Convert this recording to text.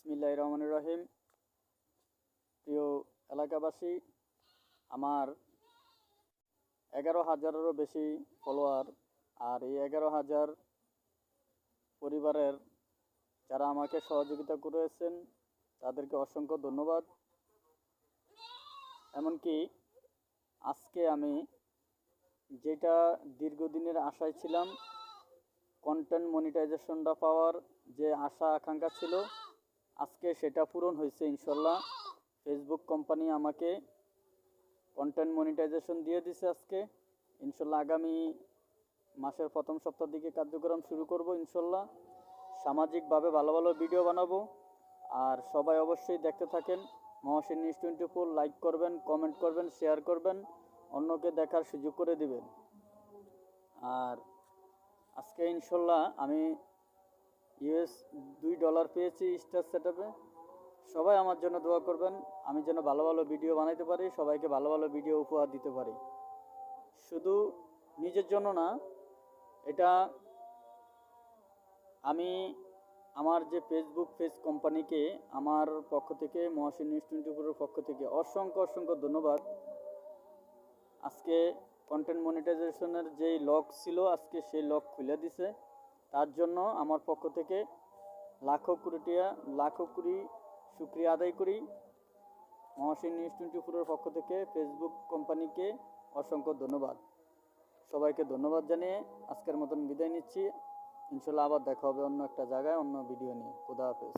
বিসমিল্লাহির রহমানির রহিম। প্রিয় এলাকাবাসী, আমার 11,000-এরও বেশি ফলোয়ার, আর এই 11,000 পরিবারের যারা আমাকে সহযোগিতা করেছেন তাদেরকে অসংখ্য ধন্যবাদ। এমনকি আজকে আমি যেটা দীর্ঘদিনের আশায় ছিলাম, কন্টেন্ট মনিটাইজেশনটা পাওয়ার যে আশা আকাঙ্ক্ষা ছিল, আজকে সেটা পূরণ হয়েছে ইনশাল্লাহ। ফেসবুক কোম্পানি আমাকে কন্টেন্ট মনিটাইজেশন দিয়ে দিছে আজকে। ইনশাল্লাহ আগামী মাসের প্রথম সপ্তাহ দিকে কার্যক্রম শুরু করব ইনশাল্লাহ। সামাজিকভাবে ভালো ভালো ভিডিও বানাবো, আর সবাই অবশ্যই দেখতে থাকেন। মহসিন নিউজ 24 লাইক করবেন, কমেন্ট করবেন, শেয়ার করবেন, অন্যকে দেখার সুযোগ করে দিবেন। আর আজকে ইনশাল্লাহ আমি $2 পেয়েছি স্টার সেটআপে। সবাই আমার জন্য দোয়া করবেন, আমি যেন ভালো ভালো ভিডিও বানাইতে পারি, সবাইকে ভালো ভালো ভিডিও উপহার দিতে পারি। শুধু নিজের জন্য না, এটা আমি আমার যে ফেসবুক পেজ কোম্পানিকে আমার পক্ষ থেকে, মহসিন নিউজ 24-এর পক্ষ থেকে অসংখ্য অসংখ্য ধন্যবাদ। আজকে কন্টেন্ট মনিটাইজেশনের যেই লক ছিল, আজকে সেই লক খুলে দিছে। তার জন্য আমার পক্ষ থেকে লাখো কোটি শুকরিয়া আদায় করি। মহসিন নিউজ 24-এর পক্ষ থেকে ফেসবুক কোম্পানিকে অসংখ্য ধন্যবাদ। সবাইকে ধন্যবাদ জানিয়ে আজকের মতন বিদায় নিচ্ছি। ইনশাল্লাহ আবার দেখা হবে অন্য একটা জায়গায়, অন্য ভিডিও নিয়ে। খোদা হাফেজ।